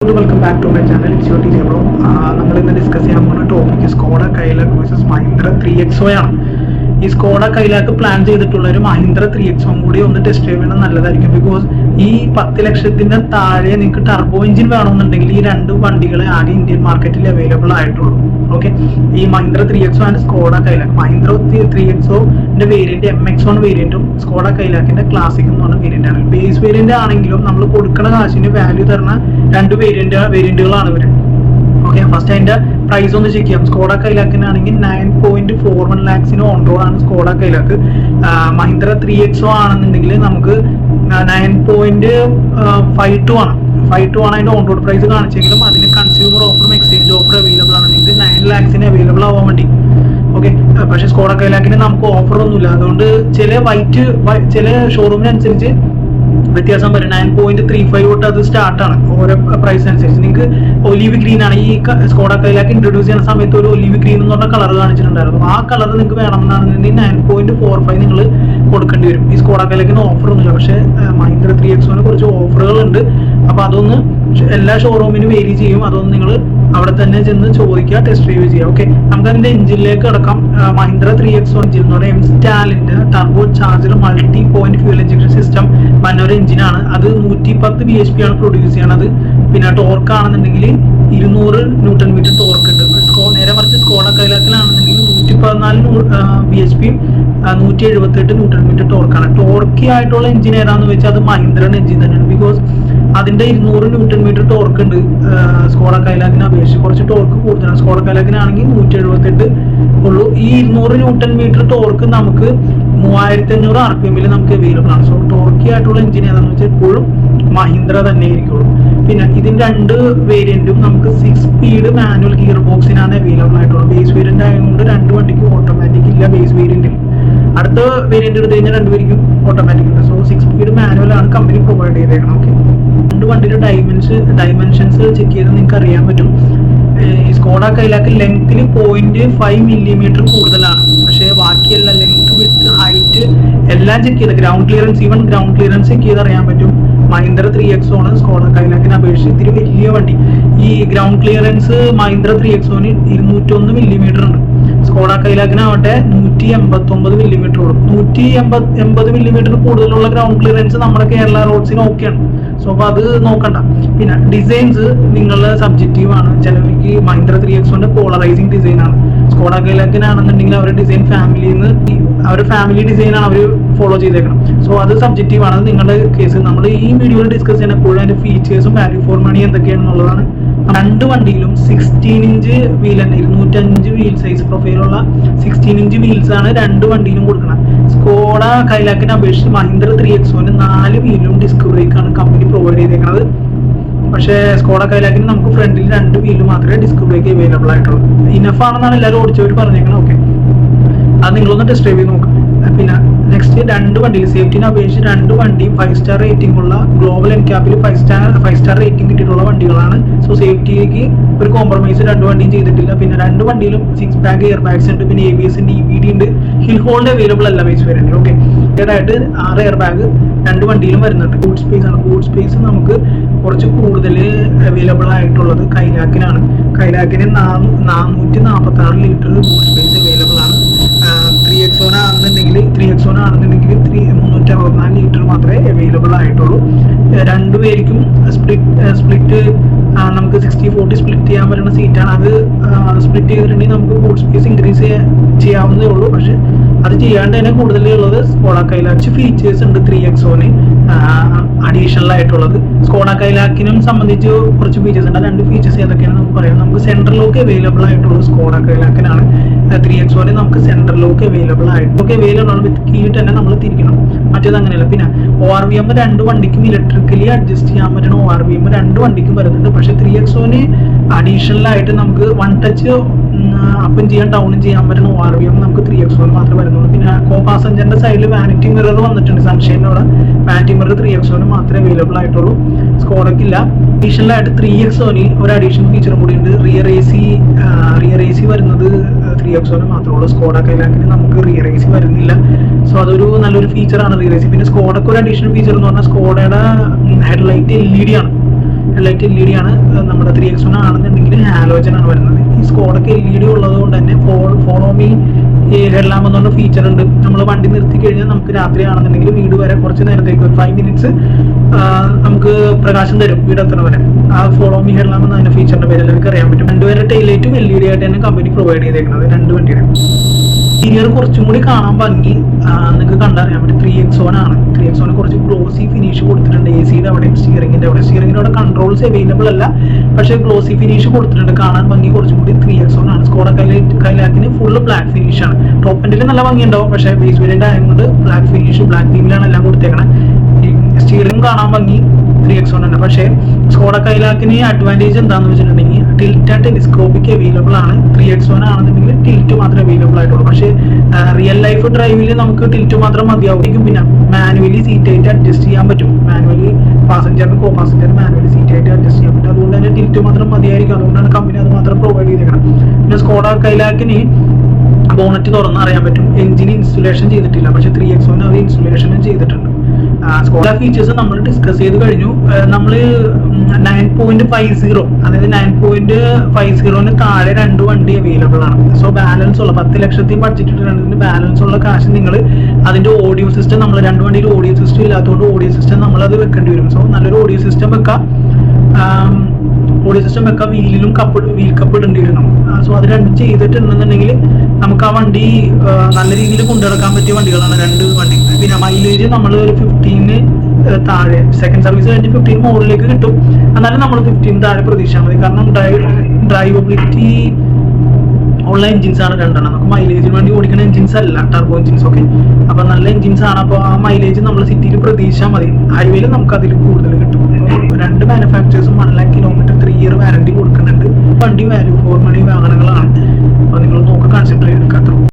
Welcome back to my channel. It's your TJ Bro. നമ്മൾ ഇന്ന് discuss ചെയ്യാൻ പോകുന്ന topic Skoda കൈലാക് versus Mahindra 3XO ആണ്. ഈ സ്കോഡ കൈലാക് പ്ലാൻ ചെയ്തിട്ടുള്ള ഒരു മഹീന്ദ്ര 3XO കൂടി ഒന്ന് ടെസ്റ്റ് ചെയ്യുന്നത് നല്ലതായിരിക്കും. ബിക്കോസ് ഈ 10 ലക്ഷത്തിന്റെ താഴെ നിങ്ങൾക്ക് ടർബോ എഞ്ചിൻ വേണമെന്നുണ്ടെങ്കിൽ ഈ രണ്ട് വണ്ടികളെ ആകെ ഇന്ത്യൻ മാർക്കറ്റിൽ അവൈലബിൾ ആയിട്ടുള്ളൂ. ഓക്കെ, ഈ Mahindra 3XO and Skoda Kylaq. Mahindra 3XO variant MX1 വേരിയന്റും സ്കോഡ കൈലാക്കിന്റെ ക്ലാസിക് എന്ന് പറഞ്ഞ വേരിയന്റ് ആണ്. ബേസ് വേരിയന്റ് ആണെങ്കിലും നമ്മൾ കൊടുക്കുന്ന കാശിന് വാല്യൂ തരുന്ന രണ്ട് വേരിയന്റുകളാണ് ഇവര്. ഓക്കെ, ഫസ്റ്റ് അതിന്റെ പ്രൈസ് ഒന്ന് ചെക്ക് ചെയ്യാം. സ്കോഡ കൈലാക്കിനാണെങ്കിൽ 9.41 lakhs ഓൺ റോഡ് ആണ് സ്കോഡ കൈലാക്ക്. മഹീന്ദ്ര 3XO ആണെന്നുണ്ടെങ്കിൽ നമുക്ക് 9.52 ആണ്. 52 ആണ് അതിന്റെ ഓൺ റോഡ് പ്രൈസ് കാണിച്ചെങ്കിലും അതിന് കൺസ്യൂമർ ഓഫറും എക്സ്ചേഞ്ച് ഓഫർ അവൈലബിൾ ആണ്. നിങ്ങൾക്ക് 9 lakhs അവൈലബിൾ ആവാൻ വേണ്ടി. ഓക്കെ, പക്ഷെ സ്കോഡ കൈലാക്കിന് നമുക്ക് ഓഫർ ഒന്നുമില്ല. അതുകൊണ്ട് ചില ഷോറൂമിനനുസരിച്ച് വ്യത്യാസം വരും. 9.35 തൊട്ട് അത് സ്റ്റാർട്ടാണ് ഓരോ പ്രൈസ് അനുസരിച്ച്. നിങ്ങൾക്ക് ഒലീവ് ഗ്രീൻ ആണ് ഈ സ്കോഡ കൈലാക്ക് ഇൻട്രൊഡ്യൂസ് ചെയ്യുന്ന സമയത്ത് ഒരു ഒലീവ് ഗ്രീൻ എന്ന് പറഞ്ഞ കളർ കാണിച്ചിട്ടുണ്ടായിരുന്നു. ആ കളർ നിങ്ങൾക്ക് വേണമെന്നാണെന്നുണ്ടെങ്കിൽ 9.45 നിങ്ങൾ കൊടുക്കേണ്ടി വരും. ഈ സ്കോഡ കൈലാക്കിന് ഓഫർ ഒന്നുമില്ല. പക്ഷേ മഹീന്ദ്ര 3XO കുറച്ച് ഓഫറുകൾ ഉണ്ട്. അപ്പൊ അതൊന്ന് എല്ലാ ഷോറൂമിനും വേരി ചെയ്യും. അതൊന്ന് നിങ്ങൾ അവിടെ തന്നെ ചെന്ന് ചോദിക്കുക, ടെസ്റ്റ് ഡ്രൈവ് ചെയ്യുക. ഓക്കെ, നമുക്ക് അതിന്റെ എഞ്ചിനിലേക്ക് കിടക്കാം. മഹീന്ദ്ര 3XO എഞ്ചിൻ എന്ന് പറയുന്നത് എംസ്റ്റാലിന്റെ turbo charger multi point fuel injection system വന്നൊരു എഞ്ചിനാണ്. അത് 110 bhp ആണ് പ്രൊഡ്യൂസ് ചെയ്യണത്. പിന്നെ ടോർക്ക് ആണെന്നുണ്ടെങ്കിൽ 200 Nm ടോർക്ക് ഉണ്ട്. നേരെ മറിച്ച് സ്കോഡ കൈലാക്കിലാണെന്നുണ്ടെങ്കിൽ 114 bhp 178 Nm ടോർക്കാണ്. ടോർക്കി ആയിട്ടുള്ള എഞ്ചിൻ ഏതാണെന്ന് വെച്ചാൽ അത് മഹീന്ദ്രയുടെ എഞ്ചിൻ തന്നെയാണ്. ബിക്കോസ് അതിന്റെ 200 Nm ടോർക്ക് ഉണ്ട്. സ്കോഡ കൈലാക്കിനെ അപേക്ഷിച്ച് കുറച്ച് ടോർക്ക് കൂടുതലാണ്. സ്കോഡ കൈലാക്കിനാണെങ്കിൽ 178 ഉള്ളൂ. ഈ 200 Nm ടോർക്ക് നമുക്ക് 3500 RPM നമുക്ക് അവൈലബിൾ ആണ്. സോ ടോർക്കി ആയിട്ടുള്ള എഞ്ചിൻ ഏതാണെന്ന് വെച്ചാൽ എപ്പോഴും മഹീന്ദ്ര തന്നെ ആയിരിക്കുള്ളൂ. പിന്നെ ഇതിന്റെ രണ്ട് വേരിയന്റും നമുക്ക് 6 സ്പീഡ് മാനുവൽ ഗിയർ ബോക്സിനാണ് അവൈലബിൾ ആയിട്ടുള്ളത്. ബേസ് വേരിയന്റ് ആയതുകൊണ്ട് രണ്ട് വണ്ടിക്ക് ഓട്ടോമാറ്റിക് ഇല്ല. ബേസ് വേരിയന്റിൽ അടുത്ത വേരിയന്റ് എടുത്തു കഴിഞ്ഞാൽ രണ്ടുപേർക്കും ഓട്ടോമാറ്റിക് ഉണ്ട്. സോ 6 സ്പീഡ് മാനുവൽ ആണ് കമ്പനി പ്രൊവൈഡ് ചെയ്തേക്കണം. ഓക്കെ, രണ്ട് വണ്ടിയുടെ ഡൈമെൻഷൻസ് ചെക്ക് ചെയ്ത് നിങ്ങൾക്ക് അറിയാൻ പറ്റും. ഈ സ്കോഡ കൈലാക്ക് ലെങ്ത്തിൽ 0.5 mm കൂടുതലാണ്. പക്ഷേ ബാക്കിയെല്ലാം ലെങ്ത്, വിഡ്ത്ത്, ഹൈറ്റ് എല്ലാം ചെക്ക് ചെയ്ത് ഗ്രൗണ്ട് ക്ലിയറൻസ് ചെക്ക് ചെയ്ത് അറിയാൻ പറ്റും. മഹീന്ദ്ര 3XO ആണ് സ്കോഡ കൈലാക്കിനെ അപേക്ഷിച്ച് ഇത്തിരി വലിയ വണ്ടി. ഈ ഗ്രൗണ്ട് ക്ലിയറൻസ് മഹീന്ദ്ര 3XOന് 201 mm ഉണ്ട്. സ്കോഡ കൈലാക്കിനാവട്ടെ 189 mm ഉള്ളൂ. 180 mm കൂടുതലുള്ള ഗ്രൗണ്ട് ക്ലിയറൻസ് നമ്മുടെ കേരള റോഡ്സിന് ഓക്കെയാണ്. സോ അപ്പൊ അത് നോക്കണ്ട. പിന്നെ ഡിസൈൻസ് നിങ്ങളുടെ സബ്ജക്റ്റീവ് ആണ്. ചിലവർക്ക് മഹീന്ദ്ര 3XOന്റെ പോളറൈസിങ് ഡിസൈൻ ആണ്. സ്കോഡ കൈലാക്കിനാണെന്നുണ്ടെങ്കിൽ അവരുടെ ഡിസൈൻ ഫാമിലി ഡിസൈൻ ആണ് അവർ ഫോളോ ചെയ്തേക്കണം. സോ അത് സബ്ജക്റ്റീവ് ആണ്. നിങ്ങളുടെ കേസ് നമ്മൾ ഈ വീഡിയോയിൽ ഡിസ്കസ് ചെയ്യുന്ന എപ്പോഴും അതിന്റെ ഫീച്ചേഴ്സും വാല്യൂ ഫോർ മണി എന്തൊക്കെയാണെന്നുള്ളതാണ്. രണ്ട് വണ്ടിയിലും 16 ഇഞ്ച് വീൽ തന്നെ 205 വീൽ സൈസ് പ്രൊഫൈലുള്ള 16 ഇഞ്ച് വീൽസ് ആണ് രണ്ട് വണ്ടിയിലും കൊടുക്കുന്നത്. സ്കോഡ കൈലാക്കിനെ അപേക്ഷിച്ച് മഹീന്ദ്ര 3XOന് 4 വീലും ഡിസ്ക് ബ്രേക്ക് ആണ് കമ്പനി പ്രൊവൈഡ് ചെയ്തേക്കുന്നത്. പക്ഷേ സ്കോഡ കൈലാക്കിന് നമുക്ക് ഫ്രണ്ടിൽ 2 വീല് മാത്രമേ ഡിസ്ക് ബ്രേക്ക് അവൈലബിൾ ആയിട്ടുള്ളൂ. ഇനഫ് ആണെന്നാണ് എല്ലാവരും ഓടിച്ചവർ പറഞ്ഞേക്കണം. ഓക്കെ, അത് നിങ്ങളൊന്ന് ടെസ്റ്റ് ഡ്രൈവ് ചെയ്ത് നോക്കാം. പിന്നെ നെക്സ്റ്റ് രണ്ട് വണ്ടിയിൽ സേഫ്റ്റിനെ അപേക്ഷിച്ച് രണ്ട് വണ്ടിയും 5 സ്റ്റാർ റേറ്റിംഗ് ഉള്ള ഗ്ലോബൽ എൻക്യാപ്പിൽ 5 സ്റ്റാർ റേറ്റിംഗ് കിട്ടിയിട്ടുള്ള വണ്ടികളാണ്. സോ സേഫ്റ്റിക്ക് ഒരു കോംപ്രമൈസ് രണ്ട് വണ്ടിയും ചെയ്തിട്ടില്ല. പിന്നെ രണ്ട് വണ്ടിയിലും 6 ബാഗ് എയർ ബാഗ്സ് ഉണ്ട്. പിന്നെ ABS ഉണ്ട്, EBD ഉണ്ട്. ഹിൽ ഹോൾഡ് അവൈലബിൾ അല്ല ബേസ് വേരിയന്റിൽ. ഓക്കെ, ആയിട്ട് 6 എയർ ബാഗ് രണ്ട് വണ്ടിയിലും വരുന്നുണ്ട്. ബൂട്ട് സ്പേസ് ആണ്. ബൂട്ട് സ്പേസ് നമുക്ക് കുറച്ച് കൂടുതൽ അവൈലബിൾ ആയിട്ടുള്ളത് കൈലാക്കിനാണ്. കൈലാക്കിന് 446 ലിറ്റർ ബൂട്ട് സ്പേസ് അവൈലബിൾ ആണ്. 3XO ആണെന്നുണ്ടെങ്കിൽ 364 ലിറ്റർ മാത്രമേ അവൈലബിൾ ആയിട്ടുള്ളൂ. രണ്ടുപേർക്കും സ്പ്ലിറ്റ് നമുക്ക് 60-40 സ്പ്ലിറ്റ് ചെയ്യാൻ പറ്റുന്ന സീറ്റാണ്. അത് സ്പ്ലിറ്റ് ചെയ്തിട്ടുണ്ടെങ്കിൽ നമുക്ക് ബൂട്ട് സ്പേസ് ഇൻക്രീസ് ചെയ്യാവുന്നതേ ഉള്ളൂ. പക്ഷെ അത് ചെയ്യാണ്ട് തന്നെ കൂടുതലുള്ളത് സ്കോഡ കൈലാക്ക് ഫീച്ചേഴ്സ് ഉണ്ട് 3XOന് അഡീഷണൽ ആയിട്ടുള്ളത്. സ്കോഡ കൈലാക്കിനും സംബന്ധിച്ച് കുറച്ച് ഫീച്ചേഴ്സ് ഉണ്ട്. രണ്ട് ഫീച്ചേഴ്സ് ഏതൊക്കെയാണ് നമുക്ക് പറയാം. നമുക്ക് സെൻട്രൽ ലോക്ക് അവൈലബിൾ ആയിട്ടുള്ളത് സ്കോഡ കൈലാക്കിനാണ്. 3XOന് നമുക്ക് സെൻട്രൽ ലോക്ക് അവൈലബിൾ ആണ്. വിത്ത് കീ തന്നെ നമ്മൾ തിരിക്കണം. മറ്റേത് അങ്ങനെയല്ല. പിന്നെ ORVM രണ്ട് വണ്ടിക്കും ഇലക്ട്രിക്കലി അഡ്ജസ്റ്റ് ചെയ്യാൻ പറ്റുന്ന ORVM രണ്ട് വണ്ടിക്കും വരുന്നുണ്ട്. പക്ഷെ 3XOന് അഡീഷണൽ ആയിട്ട് നമുക്ക് 1 ടച്ച് അപ്പും ചെയ്യാൻ ഡൗണും ചെയ്യാൻ പറ്റുന്ന ORVM നമുക്ക് 3XOന് മാത്രമേ വരുന്നുള്ളൂ. പിന്നെ കോ പാസഞ്ചറിന്റെ സൈഡിൽ വാനിറ്റി മിറർ വന്നിട്ടുണ്ട്. സൺഷൈനോടെ വാനിറ്റി മിറർ 3XOന് മാത്രമേ അവൈലബിൾ ആയിട്ടുള്ളൂ. സ്കോഡക്കില്ല. അഡീഷണൽ ആയിട്ട് 3XOന് ഒരു അഡീഷണൽ ഫീച്ചറും കൂടി ഉണ്ട്. റിയർ AC വരുന്നത് 3XOന് മാത്രമേ ഉള്ളൂ. സ്കോഡ കൈലാക്കിന് നമുക്ക് റിയർ AC വരുന്നില്ല. സോ അതൊരു നല്ലൊരു ഫീച്ചറാണ് റിയർ AC. പിന്നെ സ്കോഡക്ക് ഒരു അഡീഷണൽ ഫീച്ചർ എന്ന് പറഞ്ഞാൽ സ്കോഡയുടെ ഹെഡ്ലൈറ്റ് LED ആണ്. ഹെഡ്ലൈറ്റ് LED ആണ്. നമ്മുടെ 3X1 ആണെന്നുണ്ടെങ്കിൽ ഹാലോജൻ ആണ് വരുന്നത്. ഈ സ്കോഡക്ക് LED ഉള്ളത് കൊണ്ട് തന്നെ ഫോളോ മീ ഹെഡ് ലാമ്പ് എന്നുള്ള ഫീച്ചർ ഉണ്ട്. നമ്മൾ വണ്ടി നിർത്തി കഴിഞ്ഞാൽ നമുക്ക് രാത്രി ആണെന്നുണ്ടെങ്കിൽ വീട് വരെ കുറച്ച് നേരത്തേക്ക് ഒരു 5 minutes നമുക്ക് പ്രകാശം തരും വീട് എത്തുന്ന വരെ. ആ ഫോളോ മീ ഹെഡ് ലാമ്പ് എന്ന അതിന്റെ ഫീച്ചറിന്റെ പേര് എല്ലാവർക്കും അറിയാൻ പറ്റും. രണ്ടുപേരെ ടൈലൈറ്റും LED ആയിട്ട് തന്നെ കമ്പനി പ്രൊവൈഡ് ചെയ്തേക്കുന്നത്, രണ്ട് വണ്ടിയുടെ. ഇന്റീരിയർ കുറച്ചും കൂടി കാണാൻ ഭംഗി നിങ്ങൾക്ക് കണ്ടറിയാൻ പറ്റും. 3X1 ആണ്. 3X1 കുറച്ച് ഗ്ലോസി ഫിനിഷ് കൊടുത്തിട്ടുണ്ട്. AC-യുടെ അവിടെ, സ്റ്റിയറിംഗിന്റെ അവിടെ കൺട്രോൾസ് അവൈലബിൾ അല്ല, പക്ഷേ ഗ്ലോസി ഫിനിഷ് കൊടുത്തിട്ടുണ്ട്. കാണാൻ ഭംഗി കുറച്ചും കൂടി 3X1 ആണ്. സ്കോഡ കൈലാക്കിന് ഫുള്ള് ബ്ലാക്ക് ഫിനിഷ് ആണ്. ടോപ്പ് എൻഡിൽ നല്ല ഭംഗി ഉണ്ടാവും, പക്ഷേ ബേസ് വേരിയന്റ് ആയതുകൊണ്ട് ബ്ലാക്ക് ഫിനിഷ്, ബ്ലാക്ക് തീമിലാണ് എല്ലാം കൊടുത്തേക്കണത്. സ്റ്റിയറിംഗ് കാണാൻ ഭംഗി 3X1 ആണ്. പക്ഷേ സ്കോഡ കൈലാക്കിന് അഡ്വാൻറ്റേജ് എന്താണെന്ന് വെച്ചിട്ടുണ്ടെങ്കിൽ ടിൽറ്റ് ആൻഡ് ടെലിസ്കോപ്പിക് അവൈലബിൾ ആണ്. 3X1 ആണെന്നുണ്ടെങ്കിൽ ടിൽറ്റ് മാത്രമേ അവൈലബിൾ ആയിട്ടുള്ളൂ. പക്ഷേ റിയൽ ലൈഫ് ഡ്രൈവിൽ നമുക്ക് ടിൽറ്റ് മാത്രം മതിയാവും. പിന്നെ മാനുവലി സീറ്റ് ആയിട്ട് അഡ്ജസ്റ്റ് ചെയ്യാൻ പറ്റും. മാനുവലി പാസഞ്ചറിന് കോ പാസഞ്ചർ മാനുവലി സീറ്റ് ആയിട്ട് അഡ്ജസ്റ്റ് ചെയ്യാൻ പറ്റും. അതുകൊണ്ട് തന്നെ ടിൽറ്റ് മാത്രം മതിയായിരിക്കും. അതുകൊണ്ടാണ് കമ്പനി അത് മാത്രം പ്രൊവൈഡ് ചെയ്തേക്കണം. പിന്നെ സ്കോഡ കൈലാക്കിന് ബോണറ്റ് തുറന്ന് അറിയാൻ പറ്റും. എഞ്ചിന് ഇൻസുലേഷൻ ചെയ്തിട്ടില്ല, പക്ഷേ 3X1 അവർ ഇൻസുലേഷനും ചെയ്തിട്ടുണ്ട്. സ്കോഡ ഫീച്ചേഴ്സ് നമ്മൾ ഡിസ്കസ് ചെയ്ത് കഴിഞ്ഞു. നമ്മൾ 9.50 അതായത് 9.50 താഴെ 2 വണ്ടി അവൈലബിൾ ആണ്. സോ ബാലൻസ് ഉള്ള 10 ലക്ഷത്തിൽ ബഡ്ജറ്റ് ഇട്ടിട്ടുണ്ടെങ്കിൽ ബാലൻസ് ഉള്ള കാശ് നിങ്ങൾ അതിന്റെ ഓഡിയോ സിസ്റ്റം, നമ്മൾ 2 വണ്ടിയിൽ ഓഡിയോ സിസ്റ്റം ഇല്ലാത്തതുകൊണ്ട് ഓഡിയോ സിസ്റ്റം നമ്മൾ അത് വെക്കേണ്ടി വരും. സോ നല്ലൊരു ഓഡിയോ സിസ്റ്റം വെക്കാം. വീലിലും വീൽ കപ്പ് ഇടേണ്ടി വരും. സോ അത് രണ്ടും ചെയ്തിട്ടുണ്ടെന്നുണ്ടെങ്കിൽ നമുക്ക് ആ വണ്ടി നല്ല രീതിയിൽ കൊണ്ടുനടക്കാൻ പറ്റിയ വണ്ടികളാണ് 2 വണ്ടി. പിന്നെ മൈലേജ് നമ്മൾ ഒരു 15 താഴെ, സെക്കൻഡ് സർവീസ് കഴിഞ്ഞ് 15 മുകളിലേക്ക് കിട്ടും. എന്നാലും നമ്മൾ 15 താഴെ പ്രതീക്ഷിച്ചാൽ മതി. കാരണം ഡ്രൈവബിലിറ്റി ഉള്ള എഞ്ചിൻസ് ആണ് രണ്ടെണ്ണം. നമുക്ക് മൈലേജിന് വേണ്ടി ഓടിക്കുന്ന എഞ്ചിൻസ് അല്ല, ടർബോ എഞ്ചിൻസ്. ഓക്കെ, അപ്പൊ നല്ല എഞ്ചിൻസ് ആണ്. അപ്പോൾ ആ മൈലേജ് നമ്മൾ സിറ്റിയിൽ പ്രതീക്ഷിച്ചാൽ മതി. ഹൈവേയിൽ നമുക്ക് അതിൽ കൂടുതൽ കിട്ടും. 2 മാനുഫാക്ചേഴ്സും 1 lakh kilometer 3 year വാറന്റി കൊടുക്കുന്നുണ്ട്. വണ്ടി വാല്യൂ ഫോർ മണി വാഹനങ്ങളാണ്.